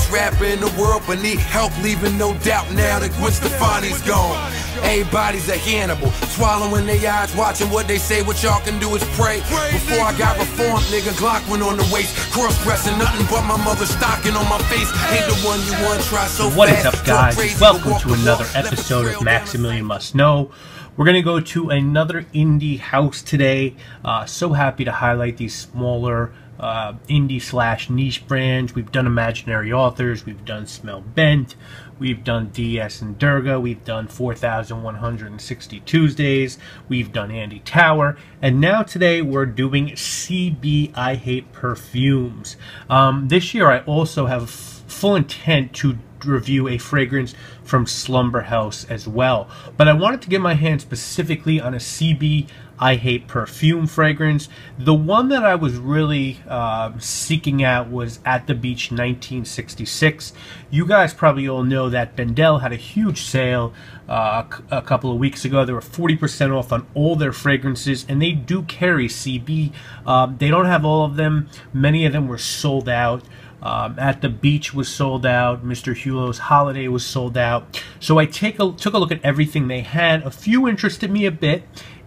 Best rapper in the world, but need help leaving no doubt now that Gwen Stefani's gone. Everybody's a cannibal, swallowing their eyes, watching what they say. What y'all can do is pray. Before I got reformed, nigga, Glock went on the waist. Cross-dressing, nothing but my mother's stocking on my face. Ain't the one you want, try so fast. What is up, guys? Welcome to another episode of Maximilian Must Know. We're going to go to another indie house today. So happy to highlight these smaller indie slash niche brands. We've done Imaginary Authors, we've done Smell Bent, we've done DS and Durga, we've done 4,160 Tuesdays, we've done Andy Tower, and now today we're doing CB I Hate Perfumes. This year I also have full intent to review a fragrance from Slumber House as well, but I wanted to get my hand specifically on a CB I Hate Perfume fragrance. The one that I was really seeking out was At the Beach 1966. You guys probably all know that Bendel had a huge sale a couple of weeks ago. They were 40% off on all their fragrances, and they do carry CB. They don't have all of them. Many of them were sold out. At the Beach was sold out. Mr. Hulot's Holiday was sold out. So I took a look at everything they had. A few interested me a bit,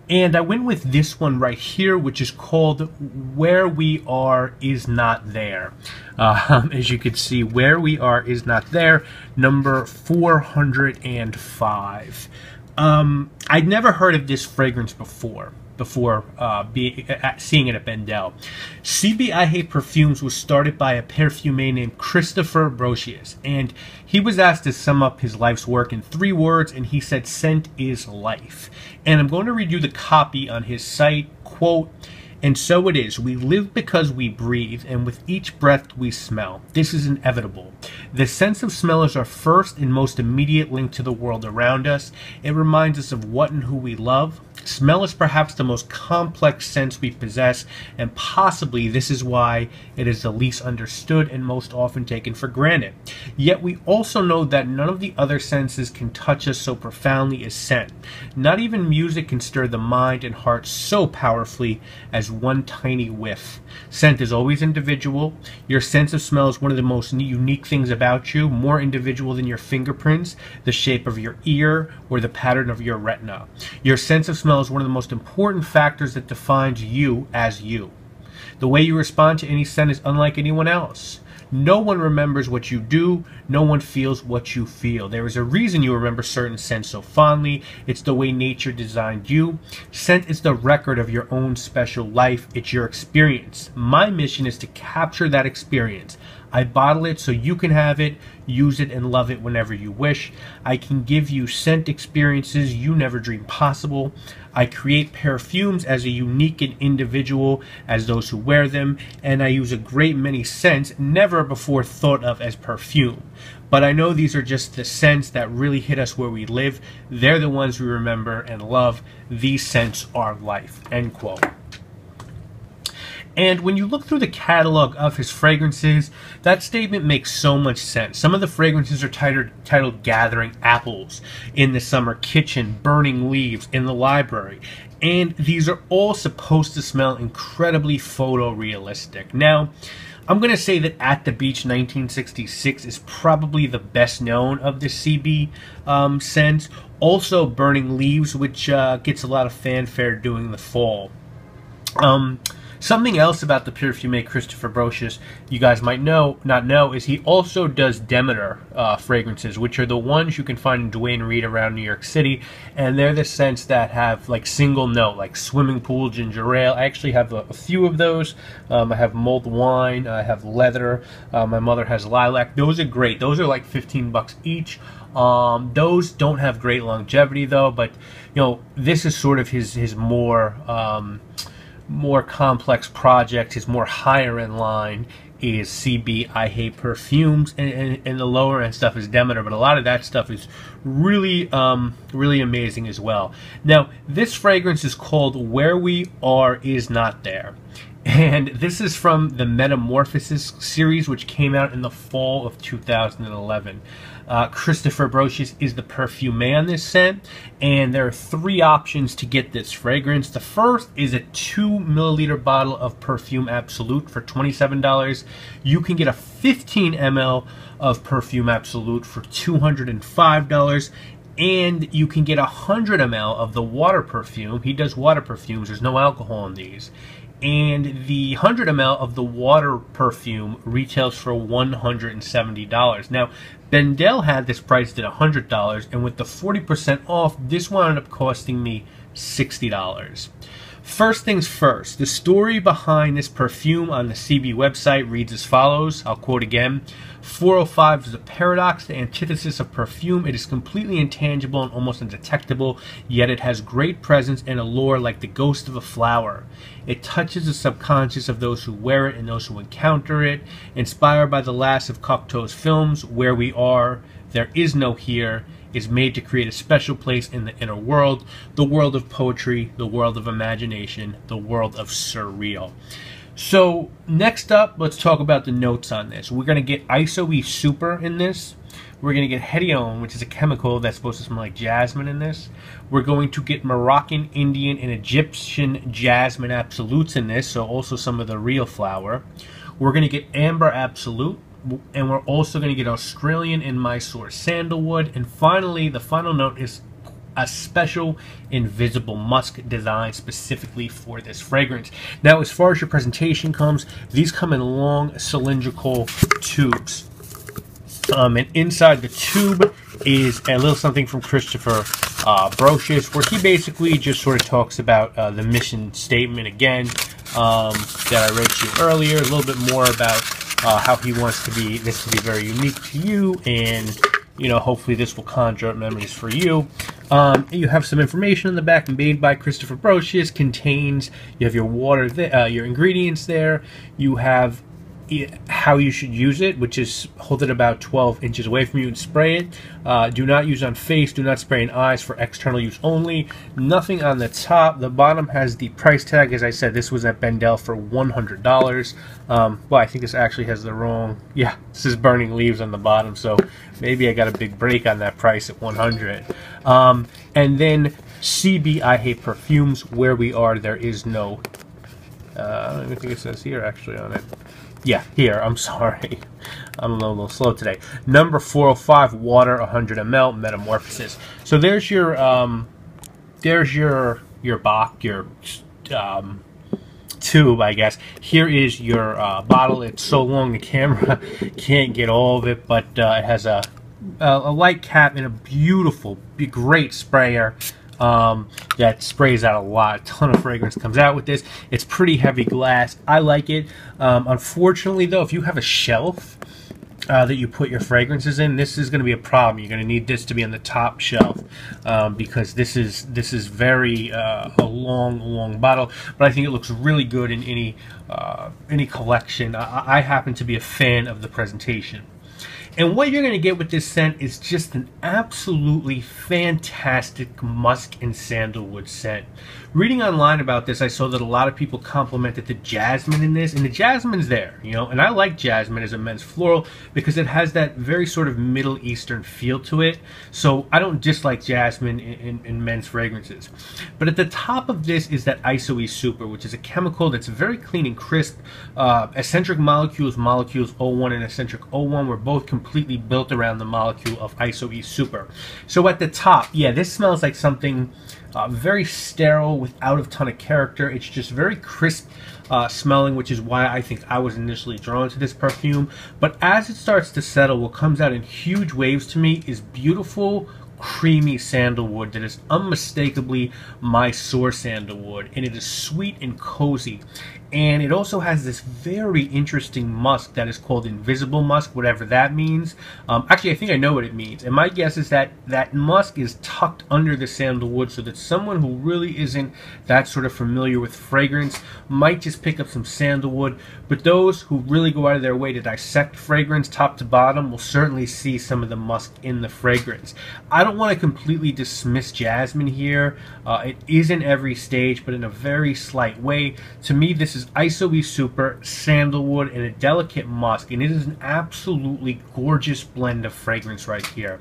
and I went with this one right here, which is called Where We Are Is Not There. As you can see, Where We Are Is Not There, number 405. I'd never heard of this fragrance before seeing it at Bendel. CB I Hate Perfumes was started by a perfumer named Christopher Brocious, and he was asked to sum up his life's work in 3 words, and he said, "Scent is life." And I'm going to read you the copy on his site. Quote, "And so it is. We live because we breathe, and with each breath we smell. This is inevitable. The sense of smell is our first and most immediate link to the world around us. It reminds us of what and who we love. Smell is perhaps the most complex sense we possess, and possibly this is why it is the least understood and most often taken for granted. Yet we also know that none of the other senses can touch us so profoundly as scent. Not even music can stir the mind and heart so powerfully as one tiny whiff. Scent is always individual. Your sense of smell is one of the most unique things about you, more individual than your fingerprints, the shape of your ear, or the pattern of your retina. Your sense of smell is one of the most important factors that defines you as you. The way you respond to any scent is unlike anyone else. No one remembers what you do. No one feels what you feel. There is a reason you remember certain scents so fondly. It's the way nature designed you. Scent is the record of your own special life. It's your experience. My mission is to capture that experience. I bottle it so you can have it, use it, and love it whenever you wish. I can give you scent experiences you never dreamed possible. I create perfumes as a unique and individual as those who wear them, and I use a great many scents never before thought of as perfume. But I know these are just the scents that really hit us where we live. They're the ones we remember and love. These scents are life." End quote. And when you look through the catalog of his fragrances, that statement makes so much sense. Some of the fragrances are titled Gathering Apples, In the Summer Kitchen, Burning Leaves, In the Library. And these are all supposed to smell incredibly photorealistic. Now, I'm going to say that At the Beach 1966 is probably the best known of the CB scents. Also Burning Leaves, which gets a lot of fanfare during the fall. Something else about the perfumer Christopher Brocious you guys might not know is he also does Demeter fragrances, which are the ones you can find in Duane Reade around New York City, and they're the scents that have like single note, like swimming pool, ginger ale. I actually have a few of those. I have mulled wine, I have leather, my mother has lilac. Those are great. Those are like 15 bucks each. Those don't have great longevity though, but you know, this is sort of his more complex project. His more higher end line is CB I Hate Perfumes, and the lower end stuff is Demeter, but a lot of that stuff is really really amazing as well. Now this fragrance is called Where We Are Is Not There, And this is from the Metamorphosis series, which came out in the fall of 2011. Christopher Brocious is the perfume on this scent, and there are 3 options to get this fragrance. The first is a 2 milliliter bottle of Perfume Absolute for $27. You can get a 15 ml of Perfume Absolute for $205. And you can get 100 ml of the water perfume. He does water perfumes. There's no alcohol in these. And the 100 ml of the water perfume retails for $170. Now, Bendel had this priced at $100, and with the 40% off, this wound up costing me $60. First things first, the story behind this perfume on the CB website reads as follows. I'll quote again. 405 is a paradox, the antithesis of perfume. It is completely intangible and almost undetectable, yet it has great presence and allure like the ghost of a flower. It touches the subconscious of those who wear it and those who encounter it. Inspired by the last of Cocteau's films, Where We Are, There Is No Here, is made to create a special place in the inner world, the world of poetry, the world of imagination, the world of surreal. So next up, let's talk about the notes on this. We're going to get ISO-E Super in this. We're going to get Hedione, which is a chemical that's supposed to smell like jasmine in this. We're going to get Moroccan, Indian, and Egyptian jasmine absolutes in this, so also some of the real flower. We're going to get Amber Absolute. And we're also going to get Australian and Mysore sandalwood. And finally, the final note is a special invisible musk designed specifically for this fragrance. Now, as far as your presentation comes, these come in long cylindrical tubes. And inside the tube is a little something from Christopher Brocious, where he basically just sort of talks about the mission statement again that I read to you earlier, a little bit more about how he wants this to be very unique to you, and hopefully this will conjure up memories for you. You have some information in the back, made by Christopher Brocious. You have your water there, your ingredients there. You have how you should use it, which is hold it about 12 inches away from you and spray it. Do not use on face, do not spray in eyes, for external use only. Nothing on the top. The bottom has the price tag. As I said, this was at Bendel for $100. Well, I think this actually has the wrong, yeah, this is Burning Leaves on the bottom, so maybe I got a big break on that price at $100. And then CB I Hate Perfumes, Where We Are, There Is No, I don't even think it says here actually on it. Yeah, here, I'm sorry. I'm a little slow today. Number 405, water, 100 ml, Metamorphosis. So there's your box, your tube, I guess. Here is your bottle. It's so long the camera can't get all of it, but it has a light cap and a beautiful, great sprayer. That sprays out a lot. A ton of fragrance comes out with this. It's pretty heavy glass. I like it. Unfortunately, though, if you have a shelf that you put your fragrances in, this is going to be a problem. You're going to need this to be on the top shelf because this is very a long bottle. But I think it looks really good in any collection. I happen to be a fan of the presentation. And what you're going to get with this scent is just an absolutely fantastic musk and sandalwood scent. Reading online about this, I saw that a lot of people complimented the jasmine in this, and the jasmine's there, and I like jasmine as a men's floral because it has that very sort of Middle Eastern feel to it, so I don't dislike jasmine in men's fragrances. But at the top of this is that ISO-E Super, which is a chemical that's very clean and crisp. Eccentric molecules 01 and eccentric 01 were both completely built around the molecule of ISO-E Super. So at the top, yeah, this smells like something very sterile without a ton of character. It's just very crisp smelling, which is why I think I was initially drawn to this perfume. But as it starts to settle, what comes out in huge waves to me is beautiful, creamy sandalwood that is unmistakably Mysore sandalwood, and it is sweet and cozy. And it also has this very interesting musk that is called invisible musk, whatever that means. Actually, I think I know what it means. And my guess is that that musk is tucked under the sandalwood so that someone who really isn't that sort of familiar with fragrance might just pick up some sandalwood. But those who really go out of their way to dissect fragrance top to bottom will certainly see some of the musk in the fragrance. I don't want to completely dismiss jasmine here. It is in every stage, but in a very slight way. To me, this is is ISO-E Super, sandalwood, and a delicate musk, and it is an absolutely gorgeous blend of fragrance right here.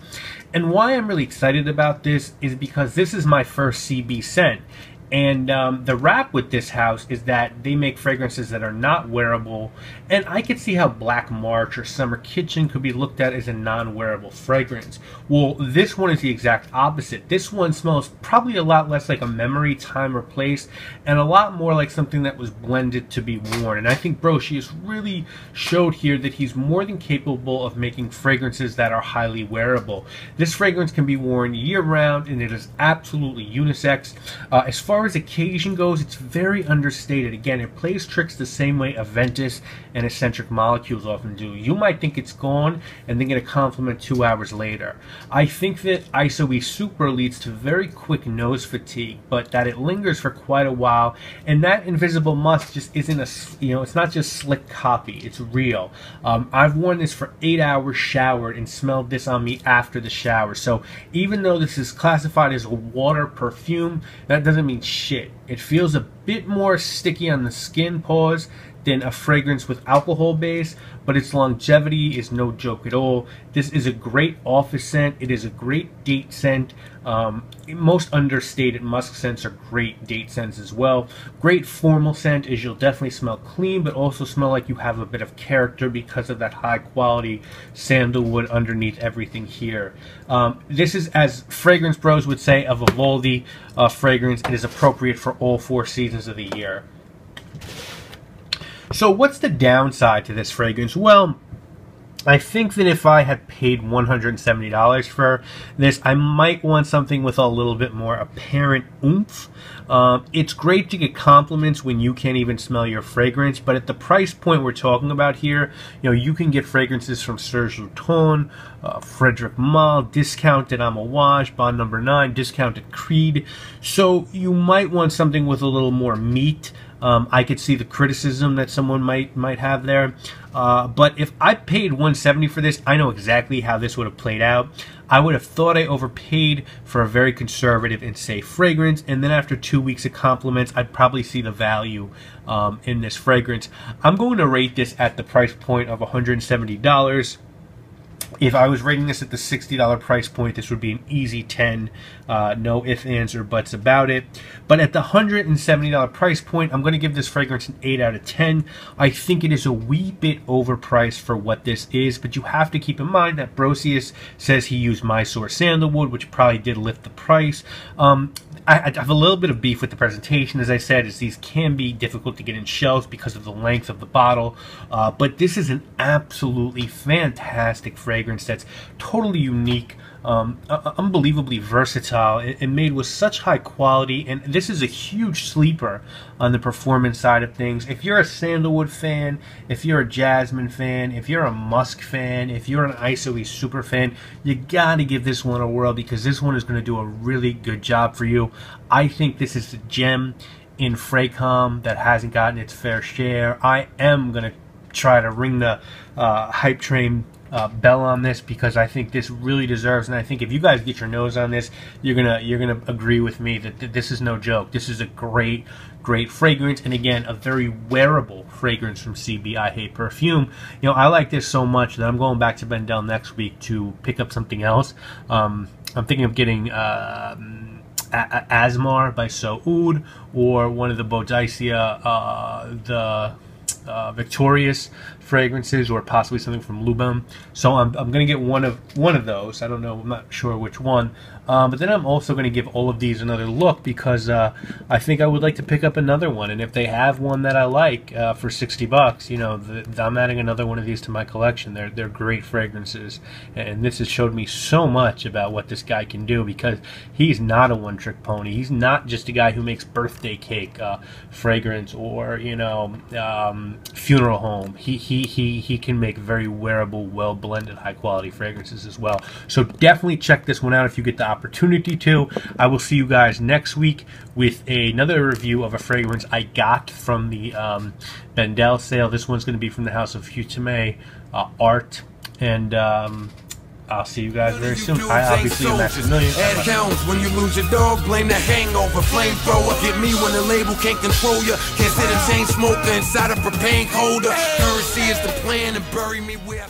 And why I'm really excited about this is because this is my first CB scent. And the rap with this house is that they make fragrances that are not wearable, and I could see how Black March or Summer Kitchen could be looked at as a non-wearable fragrance. Well, this one is the exact opposite. This one smells probably a lot less like a memory, time, or place, and a lot more like something that was blended to be worn. And I think Brocius really showed here that he's more than capable of making fragrances that are highly wearable. This fragrance can be worn year-round, and it is absolutely unisex. As far as occasion goes, it's very understated. Again, it plays tricks the same way Aventus and Eccentric Molecules often do. You might think it's gone and then get a compliment 2 hours later. I think that ISO-E Super leads to very quick nose fatigue, but that it lingers for quite a while, and that Invisible Musk just isn't it's not just slick copy, it's real. I've worn this for 8 hours, showered, and smelled this on me after the shower. So even though this is classified as a water perfume, that doesn't mean shit. It feels a bit more sticky on the skin pores than a fragrance with alcohol base, but its longevity is no joke at all. This is a great office scent. It is a great date scent. Most understated musk scents are great date scents as well. Great formal scent is you'll definitely smell clean, but also smell like you have a bit of character because of that high quality sandalwood underneath everything here. This is, as fragrance bros would say, a Vivaldi fragrance. It is appropriate for all 4 seasons of the year. So what's the downside to this fragrance? Well, I think that if I had paid $170 for this, I might want something with a little bit more apparent oomph. It's great to get compliments when you can't even smell your fragrance, but at the price point we're talking about here, you can get fragrances from Serge Lutens, Frederic Malle, discounted Amouage, Bond No. 9, discounted Creed. So you might want something with a little more meat. I could see the criticism that someone might have there, but if I paid $170 for this, I know exactly how this would have played out. I would have thought I overpaid for a very conservative and safe fragrance, and then after 2 weeks of compliments, I'd probably see the value in this fragrance. I'm going to rate this at the price point of $170. If I was rating this at the $60 price point, this would be an easy 10. No ifs, ands, or buts about it. But at the $170 price point, I'm going to give this fragrance an 8 out of 10. I think it is a wee bit overpriced for what this is, but you have to keep in mind that Brocius says he used Mysore sandalwood, which probably did lift the price. I have a little bit of beef with the presentation, as I said, as these can be difficult to get in shelves because of the length of the bottle. But this is an absolutely fantastic fragrance that's totally unique, unbelievably versatile, and made with such high quality. And this is a huge sleeper on the performance side of things. If you're a sandalwood fan, if you're a jasmine fan, if you're a musk fan, if you're an ISO-E Super fan, you gotta give this one a whirl, because this one is going to do a really good job for you. I think this is a gem in Fracom that hasn't gotten its fair share. I am going to try to ring the hype train bell on this, because I think this really deserves, and I think if you guys get your nose on this, you're gonna agree with me that this is no joke. This is a great fragrance, and again, a very wearable fragrance from CB I Hate Perfume. I like this so much that I'm going back to Bendel next week to pick up something else. I'm thinking of getting Asmar by Soud, or one of the Boudicca, the Victorious fragrances, or possibly something from Lubin. So I'm going to get one of those. I don't know, I'm not sure which one. But then I'm also going to give all of these another look, because I think I would like to pick up another one. And if they have one that I like for $60, I'm adding another one of these to my collection. They're great fragrances, and this has showed me so much about what this guy can do, because he's not a one-trick pony. He's not just a guy who makes birthday cake fragrance, or funeral home. He can make very wearable, well-blended, high-quality fragrances as well. So definitely check this one out if you get the opportunity to. I will see you guys next week with another review of a fragrance I got from the Bendel sale. This one's going to be from the house of Hutame Art, and I'll see you guys very soon. I obviously am Maximilian. Add helms when you lose your dog, blame the hangover. Flamethrower, get me when the label can't control ya. Can't sit a chain smoker inside a propane holder. Currency is the plan and bury me where